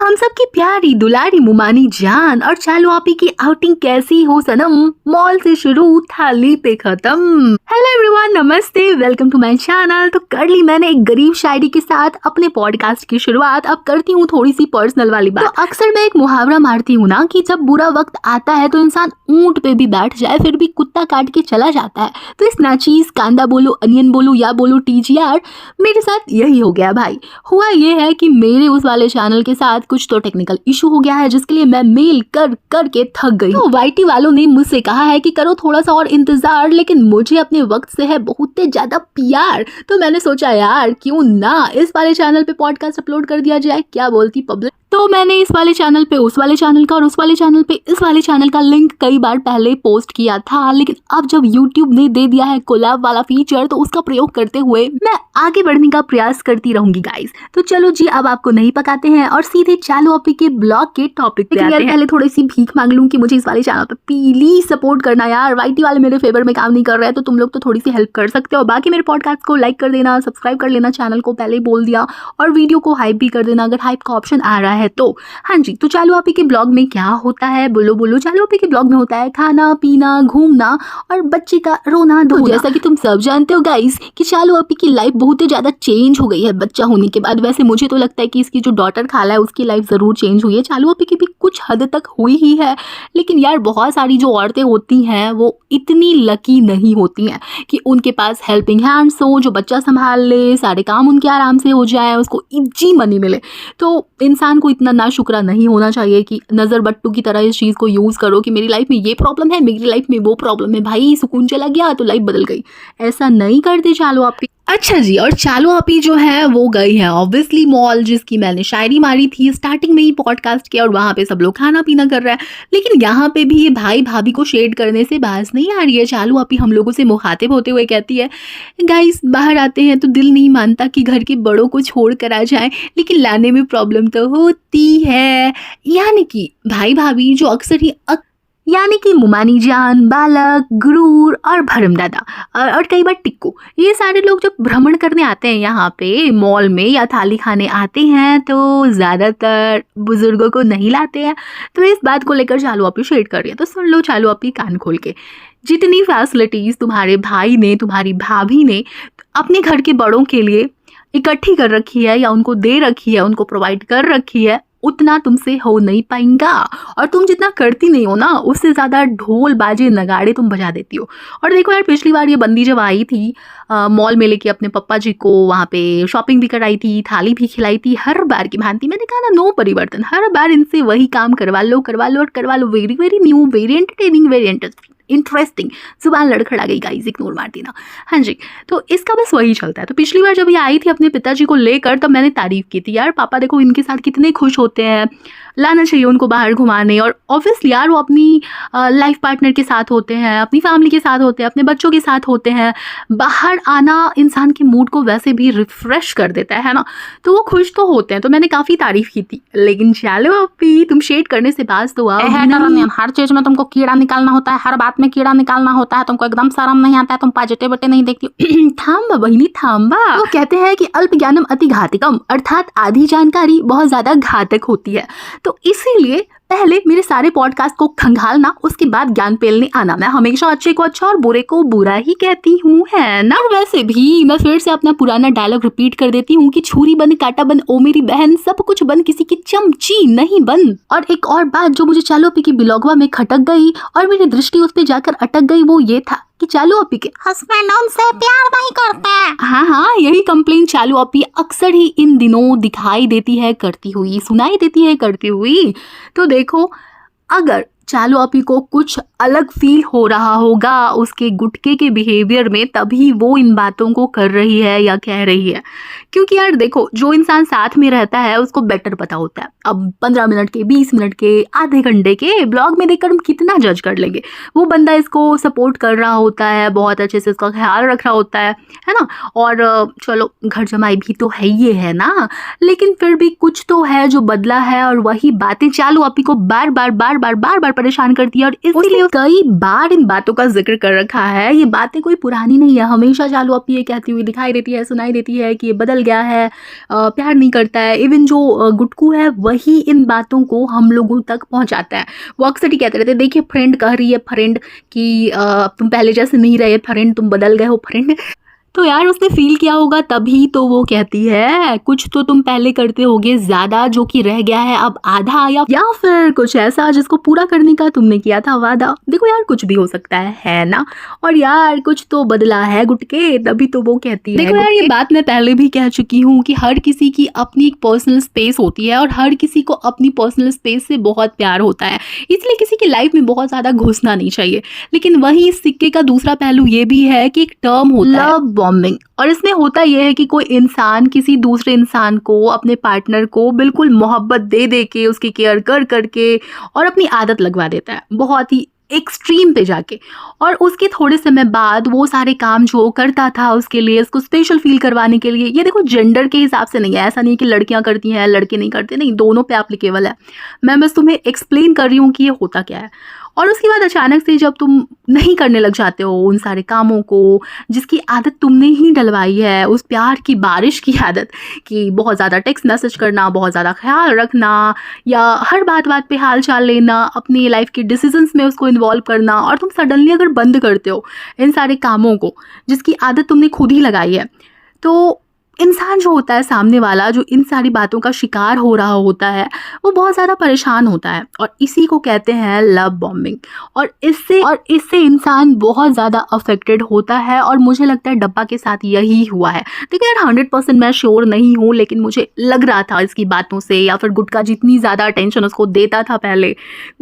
हम सबकी प्यारी दुलारी मुमानी जान और चालू आपी की आउटिंग कैसी हो सनम, मॉल से शुरू थाली पे खत्म। हेलो एवरीवन, नमस्ते, वेलकम टू माय चैनल। तो कर ली मैंने एक गरीब शायरी के साथ अपने पॉडकास्ट की शुरुआत। अब करती हूँ थोड़ी सी पर्सनल वाली बात। तो अक्सर मैं एक मुहावरा मारती हूँ ना कि जब बुरा वक्त आता है तो इंसान ऊंट पे भी बैठ जाए फिर भी कुत्ता काट के चला जाता है। तो इस नाचीज कांदा बोलो, अनियन बोलो या बोलो टीजीआर, मेरे साथ यही हो गया भाई। हुआ ये है कि मेरे उस वाले चैनल के साथ कुछ तो टेक्निकल इशू हो गया है जिसके लिए मैं मेल कर कर के थक गई हूँ। तो वाईटी वालों ने मुझसे कहा है कि करो थोड़ा सा और इंतजार, लेकिन मुझे अपने वक्त से है बहुत ज्यादा प्यार। तो मैंने सोचा यार क्यों ना इस वाले चैनल पे पॉडकास्ट अपलोड कर दिया जाए, क्या बोलती पब्लिक। तो मैंने इस वाले चैनल पे उस वाले चैनल का और उस वाले चैनल पे इस वाले चैनल का लिंक कई बार पहले पोस्ट किया था, लेकिन अब जब YouTube ने दे दिया है कोलैब वाला फीचर तो उसका प्रयोग करते हुए मैं आगे बढ़ने का प्रयास करती रहूंगी गाइस। तो चलो जी, अब आपको नहीं पकाते हैं और सीधे चालू अपी के ब्लॉग के टॉपिक पे आते हैं। पहले थोड़ी सी भीख मांग लूं कि मुझे इस वाले चैनल पे प्लीज सपोर्ट करना यार। वाईटी वाले मेरे फेवर में काम नहीं कर रहे हैं तो तुम लोग तो थोड़ी सी हेल्प कर सकते हो। बाकी मेरे पॉडकास्ट को लाइक कर देना, सब्सक्राइब कर लेना, चैनल को पहले ही बोल दिया, और वीडियो को हाइप भी कर देना अगर हाइप का ऑप्शन आ रहा है तो। हाँ जी, तो चालू आपी के ब्लॉग में क्या होता है बोलो बोलो। चालू आपी के ब्लॉग में होता है खाना पीना, घूमना और बच्चे का रोना धोना। जैसा कि तुम सब जानते हो गाइस कि चालू आपी की लाइफ बहुत ही ज्यादा चेंज हो गई है बच्चा होने के बाद। वैसे मुझे तो लगता है कि इसकी जो डॉटर खाला है उसकी लाइफ जरूर चेंज हुई है, चालू आपी की भी कुछ हद तक हुई ही है। लेकिन यार बहुत सारी जो औरतें होती हैं वो इतनी लकी नहीं होती हैं कि उनके पास हेल्पिंग हैंड्स हो, जो बच्चा संभाल ले, सारे काम उनके आराम से हो जाए, उसको इजी मनी मिले। तो इंसान को इतना नाशुक्रा नहीं होना चाहिए कि नजर बट्टू की तरह इस चीज को यूज करो कि मेरी लाइफ में ये प्रॉब्लम है, मेरी लाइफ में वो प्रॉब्लम है, भाई सुकून चला गया तो लाइफ बदल गई। ऐसा नहीं करते चालू आपी। अच्छा जी, और चालू आपी जो है वो गई है ऑब्वियसली मॉल, जिसकी मैंने शायरी मारी थी स्टार्टिंग में ही पॉडकास्ट किया, और वहां पे सब लोग खाना पीना कर रहे हैं। लेकिन यहाँ पे भी ये भाई भाभी को शेड करने से बाज नहीं आ रही है। चालू आपी हम लोगों से मुखातिब होते हुए कहती है, गाइस बाहर आते हैं तो दिल नहीं मानता कि घर के बड़ों को छोड़ कर आ जाएं, लेकिन लाने में प्रॉब्लम तो होती है। यानी कि भाई भाभी जो अक्सर ही यानी कि मुमानी जान, बालक, गुरूर और भरमदादा और कई बार टिक्कू, ये सारे लोग जब भ्रमण करने आते हैं यहाँ पे मॉल में या थाली खाने आते हैं तो ज़्यादातर बुजुर्गों को नहीं लाते हैं। तो इस बात को लेकर चालू आपी शेड कर रही है। तो सुन लो चालू आपी कान खोल के, जितनी फैसिलिटीज़ तुम्हारे भाई ने, तुम्हारी भाभी ने अपने घर के बड़ों के लिए इकट्ठी कर रखी है या उनको दे रखी है, उनको प्रोवाइड कर रखी है, उतना तुमसे हो नहीं पाएगा। और तुम जितना करती नहीं हो ना उससे ज़्यादा ढोल बाजे नगाड़े तुम बजा देती हो। और देखो यार, पिछली बार ये बंदी जब आई थी मॉल में लेके अपने पप्पा जी को, वहाँ पे शॉपिंग भी कराई थी, थाली भी खिलाई थी, हर बार की भांति मैंने कहा ना नो परिवर्तन, हर बार इनसे वही काम करवा लो और करवा लो। Very very new, very entertaining, very interesting. जुबान लड़खड़ा गई गाइस, इग्नोर मार देना। हाँ जी, तो इसका बस वही चलता है। तो पिछली बार जब ये आई थी अपने पिताजी को लेकर तब मैंने तारीफ की थी, यार पापा देखो इनके साथ कितने खुश होते हैं, लाना चाहिए उनको बाहर घुमाने। और ऑब्वियसली यार वो अपनी लाइफ पार्टनर के साथ होते हैं, अपनी फैमिली के साथ होते हैं, अपने बच्चों के साथ होते हैं। बाहर आना इंसान के मूड को वैसे भी रिफ्रेश कर देता है ना, तो वो खुश तो होते हैं। तो मैंने काफ़ी तारीफ की थी। लेकिन चलो अपी, तुम शेड करने से बाज तो आओ। हर चीज में तुमको कीड़ा निकालना होता है, हर बात में कीड़ा निकालना होता है, तुमको एकदम शर्म नहीं आता है, तुम पॉजिटिविटी नहीं देखती। थाम्बा बहिनी थाम्बा। तो कहते हैं कि अल्प ज्ञानम अति घातकम, अर्थात आधी जानकारी बहुत ज्यादा घातक होती है। तो इसीलिए पहले मेरे सारे पॉडकास्ट को खंगालना, उसके बाद ज्ञान पेलने आना। मैं हमेशा अच्छे को अच्छा और बुरे को बुरा ही कहती हूँ, है ना। और वैसे भी मैं फिर से अपना पुराना डायलॉग रिपीट कर देती हूँ कि छुरी बन काटा बन ओ मेरी बहन, सब कुछ बन किसी की चमची नहीं बन। और एक और बात जो मुझे चालू आपी की बिलॉगवा में खटक गई और मेरी दृष्टि उस पर जाकर अटक गई, वो ये था कि चालू आपी के हस्बैंड उनसे प्यार नहीं करते। हाँ, यही कंप्लेंट चालू आपी अक्सर ही इन दिनों दिखाई देती है करती हुई, सुनाई देती है करती हुई। तो देखो, अगर चालू आपी को कुछ अलग फील हो रहा होगा उसके गुटके के बिहेवियर में, तभी वो इन बातों को कर रही है या कह रही है। क्योंकि यार देखो, जो इंसान साथ में रहता है उसको बेटर पता होता है। अब 15 मिनट के, 20 मिनट के, आधे घंटे के ब्लॉग में देखकर हम कितना जज कर लेंगे। वो बंदा इसको सपोर्ट कर रहा होता है, बहुत अच्छे से इसका ख्याल रख रहा होता है ना। और चलो घर जमाई भी तो है ये है ना, लेकिन फिर भी कुछ तो है जो बदला है, और वही बातें चालू आपी को बार बार परेशान करती है और इसलिए कई बार इन बातों का जिक्र कर रखा है। ये बातें कोई पुरानी नहीं है, हमेशा चालू अपी ये कहती हुई दिखाई देती है, सुनाई देती है कि ये बदल गया है, प्यार नहीं करता है। इवन जो गुटकू है वही इन बातों को हम लोगों तक पहुंचाता है। वो अक्सर ही कहते रहते हैं, देखिए फ्रेंड कह रही है फ्रेंड कि तुम पहले जैसे नहीं रहे फ्रेंड, तुम बदल गए हो फ्रेंड। तो यार उसने फील किया होगा तभी तो वो कहती है कुछ तो तुम पहले करते होगे ज्यादा, जो कि रह गया है अब आधा, या फिर कुछ ऐसा जिसको पूरा करने का तुमने किया था वादा। देखो यार कुछ भी हो सकता है ना। और यार कुछ तो बदला है गुटके, तभी तो वो कहती है। देखो यार ये बात मैं पहले भी कह चुकी हूँ कि हर किसी की अपनी एक पर्सनल स्पेस होती है और हर किसी को अपनी पर्सनल स्पेस से बहुत प्यार होता है, इसलिए किसी की लाइफ में बहुत ज्यादा घुसना नहीं चाहिए। लेकिन वही इस सिक्के का दूसरा पहलू ये भी है कि एक टर्म होता है बॉम्बिंग, और इसमें होता यह है कि कोई इंसान किसी दूसरे इंसान को, अपने पार्टनर को बिल्कुल मोहब्बत दे दे के, उसकी केयर कर करके और अपनी आदत लगवा देता है बहुत ही एक्सट्रीम पे जाके, और उसके थोड़े समय बाद वो सारे काम जो करता था उसके लिए, उसको स्पेशल फील करवाने के लिए, ये देखो जेंडर के हिसाब से नहीं है, ऐसा नहीं है कि लड़कियां करती हैं लड़के नहीं करते, नहीं, दोनों पे एप्लीकेबल है। मैं बस तुम्हें एक्सप्लेन कर रही हूँ कि ये होता क्या है। और उसके बाद अचानक से जब तुम नहीं करने लग जाते हो उन सारे कामों को जिसकी आदत तुमने ही डलवाई है, उस प्यार की बारिश की आदत कि बहुत ज़्यादा टेक्स्ट मैसेज करना, बहुत ज़्यादा ख्याल रखना, या हर बात बात पे हाल चाल लेना, अपनी लाइफ के डिसीजंस में उसको इन्वॉल्व करना, और तुम सडनली अगर बंद करते हो इन सारे कामों को जिसकी आदत तुमने खुद ही लगाई है, तो इंसान जो होता है सामने वाला, जो इन सारी बातों का शिकार हो रहा होता है, वो बहुत ज़्यादा परेशान होता है, और इसी को कहते हैं लव बॉम्बिंग। और इससे इंसान बहुत ज़्यादा अफेक्टेड होता है, और मुझे लगता है डब्बा के साथ यही हुआ है। देखिए यार 100% मैं श्योर नहीं हूँ, लेकिन मुझे लग रहा था इसकी बातों से, या फिर गुटका जितनी ज़्यादा अटेंशन उसको देता था पहले,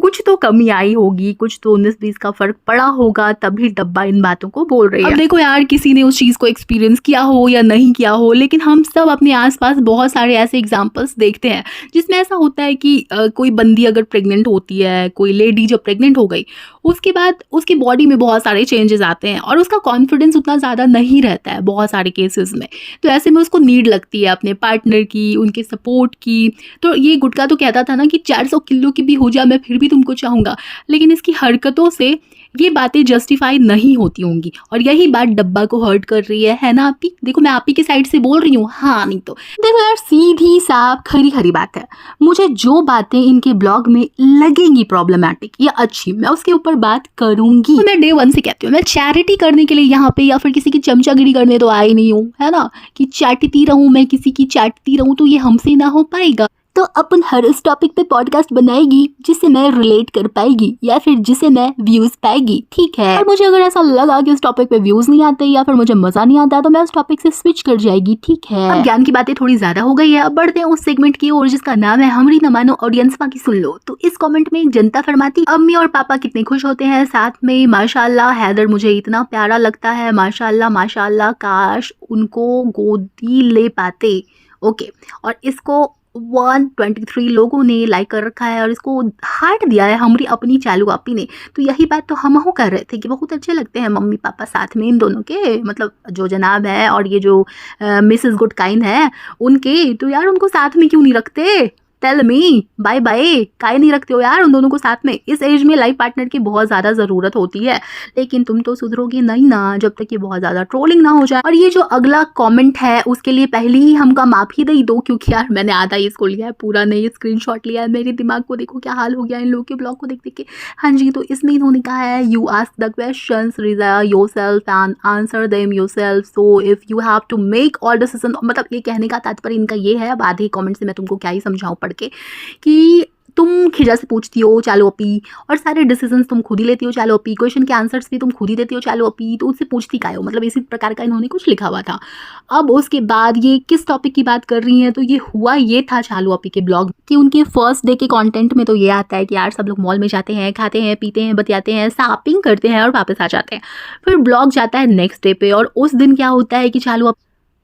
कुछ तो कमी आई होगी, कुछ तो 19-20 का फ़र्क पड़ा होगा, तभी डब्बा इन बातों को बोल रही है। अब देखो यार किसी ने उस चीज़ को एक्सपीरियंस किया हो या नहीं किया हो, लेकिन हम सब अपने आसपास बहुत सारे ऐसे एग्जाम्पल्स देखते हैं जिसमें ऐसा होता है कि कोई बंदी अगर प्रेग्नेंट होती है, कोई लेडी जब प्रेग्नेंट हो गई, उसके बाद उसकी बॉडी में बहुत सारे चेंजेस आते हैं और उसका कॉन्फिडेंस उतना ज़्यादा नहीं रहता है बहुत सारे केसेस में। तो ऐसे में उसको नीड लगती है अपने पार्टनर की, उनके सपोर्ट की। तो ये गुटका तो कहता था ना कि 400 किलो की भी हो जाए मैं फिर भी तुमको चाहूँगा, लेकिन इसकी हरकतों से ये बातें जस्टिफाई नहीं होती होंगी, और यही बात डब्बा को हर्ट कर रही है ना आपी? देखो मैं आपी की साइड से बोल रही हूँ, हाँ नहीं तो देखो यार सीधी साफ खरी खरी बात है। मुझे जो बातें इनके ब्लॉग में लगेंगी प्रॉब्लमेटिक या अच्छी, मैं उसके ऊपर बात करूंगी। तो मैं डे 1 से कहती हूँ, मैं चैरिटी करने के लिए यहाँ पे या फिर किसी की चमचागिरी करने तो आई नहीं हूँ, है ना, कि चाटती रहूँ मैं, किसी की चाटती रहूँ, तो ये हमसे ना हो पाएगा। तो अपन हर इस टॉपिक पे पॉडकास्ट बनाएगी जिससे मैं रिलेट कर पाएगी या फिर जिससे मैं व्यूज पाएगी, ठीक है। और मुझे अगर ऐसा लगा कि उस टॉपिक पे व्यूज नहीं आते या फिर मुझे मजा नहीं आता, तो मैं उस टॉपिक से स्विच कर जाएगी, ठीक है। अब ज्ञान की बातें थोड़ी ज्यादा हो गई है, अब बढ़ते हैं उस सेगमेंट की ओर जिसका नाम है हमरी न मानो ऑडियंस बाकी सुन लो। तो इस कमेंट में एक जनता फरमाती, अम्मी और पापा कितने खुश होते हैं साथ में, माशाल्लाह हैदर मुझे इतना प्यारा लगता है, माशाल्लाह माशाल्लाह, काश उनको गोदी ले पाते। ओके, और इसको 123 लोगों ने लाइक कर रखा है और इसको हार्ट दिया है हमारी अपनी चालू आपी ने। तो यही बात तो हम कर रहे थे कि बहुत अच्छे लगते हैं मम्मी पापा साथ में इन दोनों के, मतलब जो जनाब है और ये जो मिसेस गुडकाइन है उनके। तो यार उनको साथ में क्यों नहीं रखते? टेल मी, बाय बाय, काहे नहीं रखते हो यार उन दोनों को साथ में? इस एज में लाइफ पार्टनर की बहुत ज़्यादा ज़रूरत होती है, लेकिन तुम तो सुधरोगे नहीं ना जब तक ये बहुत ज़्यादा ट्रोलिंग ना हो जाए। और ये जो अगला कमेंट है उसके लिए पहले ही हमका माफ़ी दे दो, क्योंकि यार मैंने आधा ही इसको लिया है, पूरा नहीं स्क्रीनशॉट लिया है। मेरे दिमाग को देखो क्या हाल हो गया इन लोगों के ब्लॉग को देख देख के। हाँ जी, तो इसमें इन्होंने कहा है, you ask the questions yourself and answer them yourself, so if you have to make all decision. मतलब ये कहने का तात्पर्य इनका ये है, अब आधे कमेंट से मैं तुमको क्या ही समझाऊँ पढ़ के, कि तुम खिजा से पूछती हो चालो अपी, और सारे डिसीजंस तुम खुद ही लेती हो चालो अपी, क्वेश्चन के आंसर्स भी तुम खुद ही देती हो चालो अपी, तो उससे पूछती क्या हो? मतलब इसी प्रकार का इन्होंने कुछ लिखा हुआ था। अब उसके बाद ये किस टॉपिक की बात कर रही हैं, तो ये हुआ ये था चालो अपी के ब्लॉग कि उनके फर्स्ट डे के कंटेंट में तो ये आता है कि यार सब लोग मॉल में जाते हैं, खाते हैं, पीते हैं, बतियाते हैं, शॉपिंग करते हैं और वापस आ जाते हैं। फिर ब्लॉग जाता है नेक्स्ट डे पे, और उस दिन क्या होता है कि चालो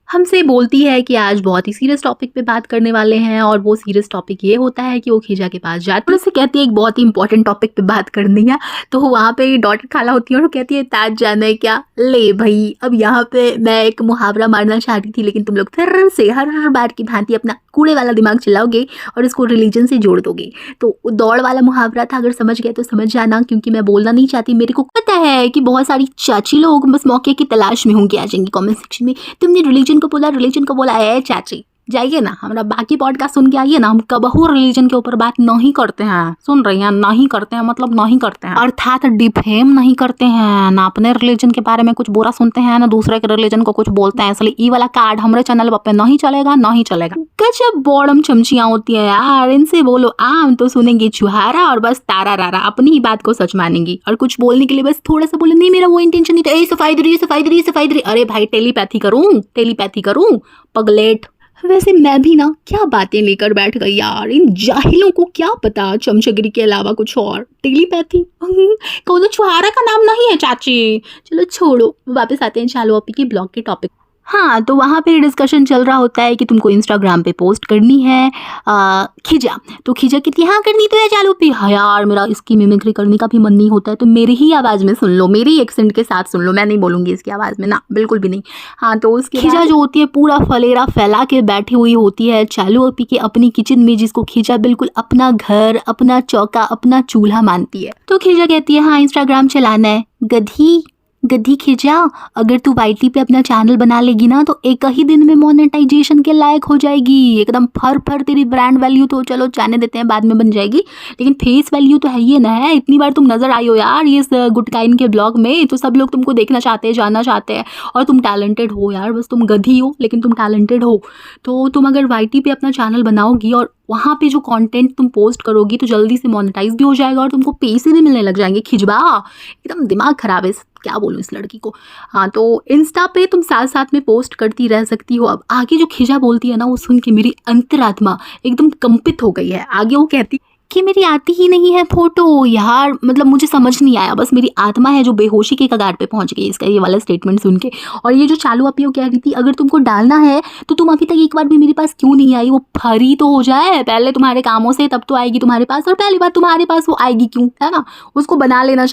हमसे बोलती है कि आज बहुत ही सीरियस टॉपिक पे बात करने वाले हैं और वो सीरियस टॉपिक ये होता है कि वो खीजा के पास जाती है, उससे कहती है एक बहुत ही इंपॉर्टेंट टॉपिक पे बात करनी है। तो वहाँ पे डॉटर खाला होती है और वो कहती है ताज जाना है क्या? ले भाई, अब यहाँ पे मैं एक मुहावरा मारना चाह रही थी लेकिन तुम लोग फिर से हर बार की भांति अपना कूड़े वाला दिमाग चलाओगे और इसको रिलीजन से जोड़ दोगे। तो दौड़ वाला मुहावरा था, अगर समझ गए तो समझ जाना, क्योंकि मैं बोलना नहीं चाहती। मेरे को पता है कि बहुत सारी चाची लोग बस मौके की तलाश में होंगे, आ जाएंगी कमेंट सेक्शन में, तुमने रिलीजन को बोला है चाची। जाइए ना, हमारा बाकी पॉडकास्ट सुन के आइए ना, हम कबहू रिलीजन के ऊपर बात नहीं करते हैं। सुन रही हैं, नहीं करते हैं मतलब नहीं करते हैं, अर्थात डिफेम नहीं करते हैं ना, अपने रिलीजन के बारे में कुछ बुरा सुनते हैं ना दूसरे के रिलीजन को कुछ बोलते हैं। इसलिए ई वाला कार्ड हमारे चैनल पे नहीं चलेगा, नहीं चलेगा। गजब बॉडम चमचियां होती है यार, इनसे बोलो आम तो सुनेंगी चुहारा और बस तारा रारा, अपनी ही बात को सच मानेंगी और कुछ बोलने के लिए बस थोड़ा सा बोले नहीं मेरा वो इंटेंशन नहीं था, सफाई दे रही। अरे भाई टेलीपैथी करूं पगलेट। वैसे मैं भी ना क्या बातें लेकर बैठ गई यार, इन जाहिलों को क्या पता चमचगिरी के अलावा कुछ और। टेलीपैथी कौन छुहारा का नाम नहीं है चाची। चलो छोड़ो, वापस आते हैं चालू अपी के ब्लॉग के टॉपिक। हाँ, तो वहाँ पे डिस्कशन चल रहा होता है कि तुमको इंस्टाग्राम पे पोस्ट करनी है खिजा। तो खिजा कहती है हाँ करनी तो है चालू पे। हाँ यार, मेरा इसकी मिमिक्री करने का भी मन नहीं होता है, तो मेरी ही आवाज़ में सुन लो, मेरी एक्सेंट के साथ सुन लो, मैं नहीं बोलूँगी इसकी आवाज़ में ना, बिल्कुल भी नहीं। हाँ, तो उसकी खिजा जो होती है पूरा फलेरा फैला के बैठी हुई होती है चालू अपी के अपनी किचन में, जिसको खिजा बिल्कुल अपना घर, अपना चौका, अपना चूल्हा मानती है। तो खिजा कहती है हाँ इंस्टाग्राम चलाना है। गधी खिजा, अगर तू वाईटी पे अपना चैनल बना लेगी ना तो एक ही दिन में मोनेटाइजेशन के लायक हो जाएगी, एकदम फर तेरी ब्रांड वैल्यू तो चलो जाने देते हैं, बाद में बन जाएगी, लेकिन फेस वैल्यू तो है ही ना है। इतनी बार तुम नजर आई हो यार इस गुटकाइन के ब्लॉग में, तो सब लोग तुमको देखना चाहते हैं, जानना चाहते हैं, और तुम टैलेंटेड हो यार, बस तुम गधी हो लेकिन तुम टैलेंटेड हो। तो तुम अगर वाईटी पे अपना चैनल बनाओगी और वहाँ पे जो कंटेंट तुम पोस्ट करोगी तो जल्दी से मोनेटाइज भी हो जाएगा और तुमको पैसे भी मिलने लग जाएंगे। खिजबा, एकदम दिमाग खराब है, क्या बोलूँ इस लड़की को। हाँ, तो इंस्टा पे तुम साथ साथ में पोस्ट करती रह सकती हो। अब आगे जो खिजा बोलती है ना, वो सुन के मेरी अंतरात्मा एकदम कंपित हो गई है। आगे वो कहती कि मेरी आती ही नहीं है फोटो यार, मतलब मुझे समझ नहीं आया, बस मेरी आत्मा है जो बेहोशी के कगार पे पहुंच गई इसका ये वाला स्टेटमेंट सुन के। और ये जो चालू अपी वो कह रही थी अगर तुमको डालना है तो तुम अभी तक एक बार भी मेरे पास क्यों नहीं आई, वो फरी तो हो जाए पहले तुम्हारे कामों से, तब तो आएगी तुम्हारे पास, और पहली बार तुम्हारे पास वो आएगी क्यों, है ना। उसको बना लेना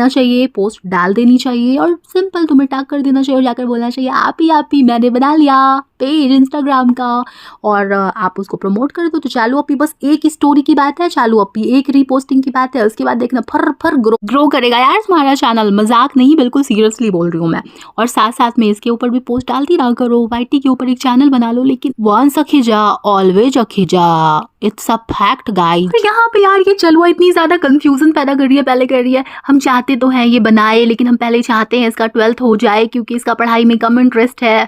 चाहिए, पोस्ट डाल देनी चाहिए और सिंपल तुम्हें टैग कर देना चाहिए और जाकर बोलना चाहिए आप ही मैंने बना लिया पेज इंस्टाग्राम का, और आप उसको प्रमोट कर दो। तो चालू अपी बस एक स्टोरी की बात है, चालू अपी एक रीपोस्टिंग की बात है, उसके बाद देखना फर ग्रो करेगा यार तुम्हारा चैनल। मजाक नहीं, बिल्कुल सीरियसली बोल रही हूँ मैं। और साथ साथ में इसके ऊपर भी पोस्ट डालती रहा करो, वाईटी के ऊपर एक चैनल बना लो, लेकिन वंस अ खिजा ऑलवेज अ खिजा, इट्स अ फैक्ट गाइस। यहाँ पे यार ये चलवा इतनी ज्यादा कंफ्यूजन पैदा कर रही है। पहले कह रही है हम चाहते तो हैं ये बनाए, लेकिन हम पहले चाहते हैं इसका 12th हो जाए क्योंकि इसका पढ़ाई में कम इंटरेस्ट है।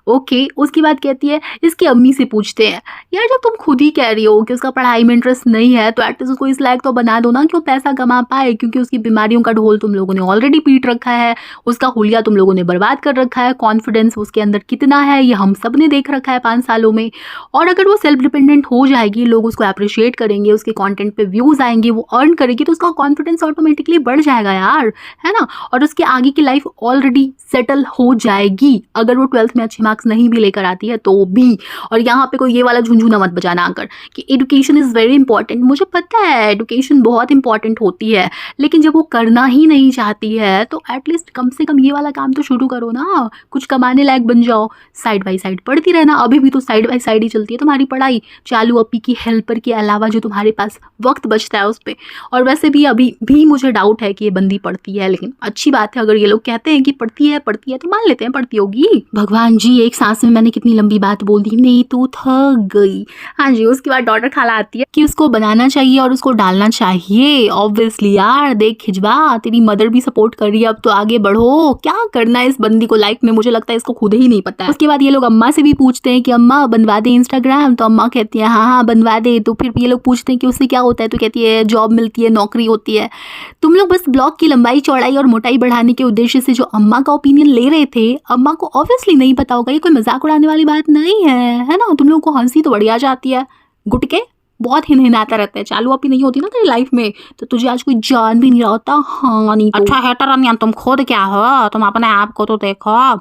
ओके, उसकी बात कहती है इसकी अम्मी से पूछते हैं। यार जब तुम खुद ही कह रही हो कि उसका पढ़ाई में इंटरेस्ट नहीं है तो एटलीस्ट उसको इस लायक तो बना दो ना कि वो पैसा कमा पाए, क्योंकि उसकी बीमारियों का ढोल तुम लोगों ने ऑलरेडी पीट रखा है, उसका हुलिया तुम लोगों ने बर्बाद कर रखा है, कॉन्फिडेंस उसके अंदर कितना है ये हम सब ने देख रखा है 5 सालों में। और अगर वो सेल्फ डिपेंडेंट हो जाएगी, लोग उसको अप्रिशिएट करेंगे, उसके कॉन्टेंट पे व्यूज आएंगे, वो अर्न करेगी, तो उसका कॉन्फिडेंस ऑटोमेटिकली बढ़ जाएगा यार, है ना। और उसके आगे की लाइफ ऑलरेडी सेटल हो जाएगी अगर वो 12th में अच्छे मार्क्स नहीं भी लेकर आती है तो भी। और यहाँ पे कोई ये वाला झुंझुना मत बजाना आकर कि एजुकेशन इज वेरी इंपॉर्टेंट। मुझे पता है एजुकेशन बहुत इंपॉर्टेंट होती है, लेकिन जब वो करना ही नहीं चाहती है तो एटलीस्ट कम से कम ये वाला काम तो शुरू करो ना, कुछ कमाने लायक बन जाओ, साइड बाय साइड पढ़ती रहना। अभी भी तो साइड बाय साइड ही चलती है तुम्हारी पढ़ाई, चालू अपी की हेल्पर के अलावा जो तुम्हारे पास वक्त बचता है उस पर। और वैसे भी अभी भी मुझे डाउट है कि ये बंदी पढ़ती है, लेकिन अच्छी बात है अगर ये लोग कहते हैं कि पढ़ती है तो मान लेते हैं पढ़ती होगी। भगवान जी, एक सांस में मैंने कितनी लंबी बात बोल दी, नहीं तो थक गई। हाँ जी, उसके बाद डॉटर खाला आती है कि उसको बनाना चाहिए और उसको डालना चाहिए। ऑब्वियसली यार, देख खिजवा तेरी मदर भी सपोर्ट कर रही है, अब तो आगे बढ़ो। क्या करना है इस बंदी को लाइफ में, मुझे लगता है इसको खुद ही नहीं पता है। उसके बाद ये लोग अम्मा से भी पूछते हैं कि अम्मा बनवा दे इंस्टाग्राम, तो अम्मा कहती है हाँ बनवा दे। तो फिर ये लोग पूछते हैं कि उससे क्या होता है, तो कहती है जॉब मिलती है, नौकरी होती है। तुम लोग बस ब्लॉग की लंबाई चौड़ाई और मोटाई बढ़ाने के उद्देश्य से जो अम्मा का ओपिनियन ले रहे थे, अम्मा को ऑब्वियसली नहीं पता होगा, ये कोई मजाक उड़ाने वाली बात नहीं है, है ना। तुम लोगों को हंसी तो बढ़िया जाती है, गुटके बहुत हिनहिनाता रहता है। चालू आपी नहीं होती ना तेरी लाइफ में तो तुझे आज कोई जान भी नहीं रहा होता। हाँ नहीं तो। अच्छा हेटर अनियन, तुम खुद क्या हो? तुम अपने आप को तो देखो।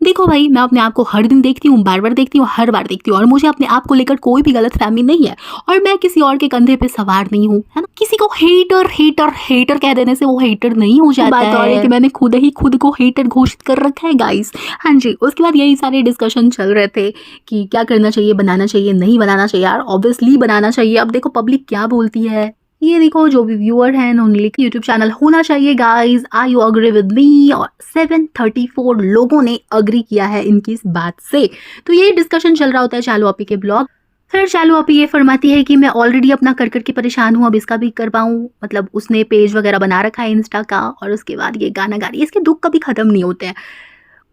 देखो भाई, मैं अपने आप को हर दिन देखती हूँ, बार बार देखती हूँ, हर बार देखती हूँ, और मुझे अपने आप को लेकर कोई भी गलतफहमी नहीं है, और मैं किसी और के कंधे पे सवार नहीं हूँ, है ना। किसी को हेटर हेटर हेटर कह देने से वो हेटर नहीं हो जाता है। बात और है कि मैंने खुद ही खुद को हेटर घोषित कर रखा है गाइस। हाँ जी, उसके बाद यही सारे डिस्कशन चल रहे थे कि क्या करना चाहिए, बनाना चाहिए, नहीं बनाना चाहिए। यार ऑब्वियसली बनाना चाहिए। अब देखो पब्लिक क्या बोलती है, ये देखो जो भी व्यूअर हैं उन्होंने लिखा यूट्यूब चैनल होना चाहिए guys. I you agree with me? और 734 लोगों ने अग्री किया है इनकी इस बात से। तो ये डिस्कशन चल रहा होता है चालू आपी के ब्लॉग। फिर चालू आपी ये फरमाती है कि मैं ऑलरेडी अपना कर करके परेशान हूँ, अब इसका भी कर पाऊँ। मतलब उसने पेज वगैरह बना रखा है इंस्टा का, और उसके बाद ये गाना गा रही है। इसके दुख कभी खत्म नहीं होते हैं।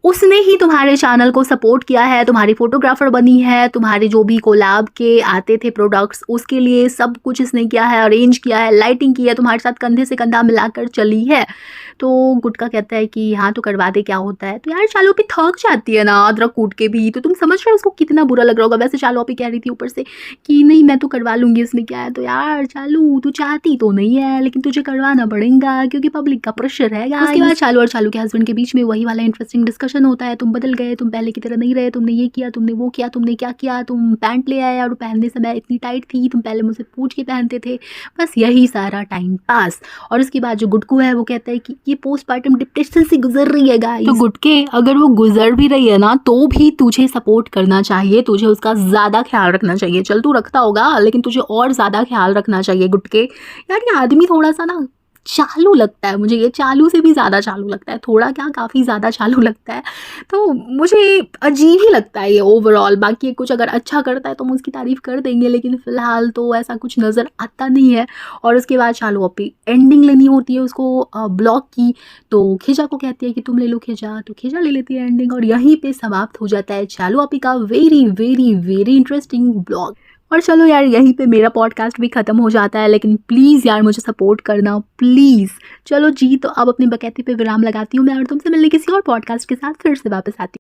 उसने ही तुम्हारे चैनल को सपोर्ट किया है, तुम्हारी फोटोग्राफर बनी है, तुम्हारे जो भी कोलैब के आते थे प्रोडक्ट्स उसके लिए सब कुछ इसने किया है, अरेंज किया है, लाइटिंग की है, तुम्हारे साथ कंधे से कंधा मिलाकर चली है। तो गुटका कहता है कि हाँ तो करवा दे, क्या होता है। तो यार चालू आपी थक जाती है ना अदरक कूट के भी, तो तुम समझ रहे हो उसको कितना बुरा लग रहा होगा। वैसे चालू आपी कह रही थी ऊपर से कि नहीं मैं तो करवा लूंगी, इसमें क्या है। तो यार चालू तू चाहती तो नहीं है, लेकिन तुझे करवाना पड़ेगा क्योंकि पब्लिक का प्रेशर है। उसके बाद चालू और चालू के हस्बैंड के बीच में वही वाला इंटरेस्टिंग डिस्कशन होता है। तुम बदल गए, तुम पहले की तरह नहीं रहे, तुमने ये किया, तुमने वो किया, तुमने क्या किया, तुम पैंट ले आए और पहनने समय इतनी टाइट थी, तुम पहले मुझसे पूछ के पहनते थे। बस यही सारा टाइम पास। और उसके बाद जो गुटकू है वो कहता है कि ये पोस्टमार्टम डिप्रेशन से गुजर रही है गाइस। तो गुटके अगर वो गुजर भी रही है ना तो भी तुझे सपोर्ट करना चाहिए, तुझे उसका ज्यादा ख्याल रखना चाहिए। चल तू रखता होगा लेकिन तुझे और ज्यादा ख्याल रखना चाहिए गुटके। यार ये आदमी थोड़ा सा ना चालू लगता है मुझे, ये चालू से भी ज़्यादा चालू लगता है, थोड़ा क्या काफ़ी ज़्यादा चालू लगता है। तो मुझे अजीब ही लगता है ये ओवरऑल। बाकी कुछ अगर अच्छा करता है तो हम उसकी तारीफ़ कर देंगे, लेकिन फ़िलहाल तो ऐसा कुछ नज़र आता नहीं है। और उसके बाद चालू अपनी एंडिंग लेनी होती है उसको ब्लॉग की, तो खिजा को कहती है कि तुम ले लो खिजा, तो खिजा ले लेती है एंडिंग, और यहीं पे समाप्त हो जाता है चालू आपी का very very very interesting blog. और चलो यार यहीं पे मेरा पॉडकास्ट भी ख़त्म हो जाता है, लेकिन प्लीज़ यार मुझे सपोर्ट करना प्लीज़। चलो जी, तो अब अपनी बकैती पे विराम लगाती हूँ मैं, और तुमसे मिलने किसी और पॉडकास्ट के साथ फिर से वापस आती हूँ।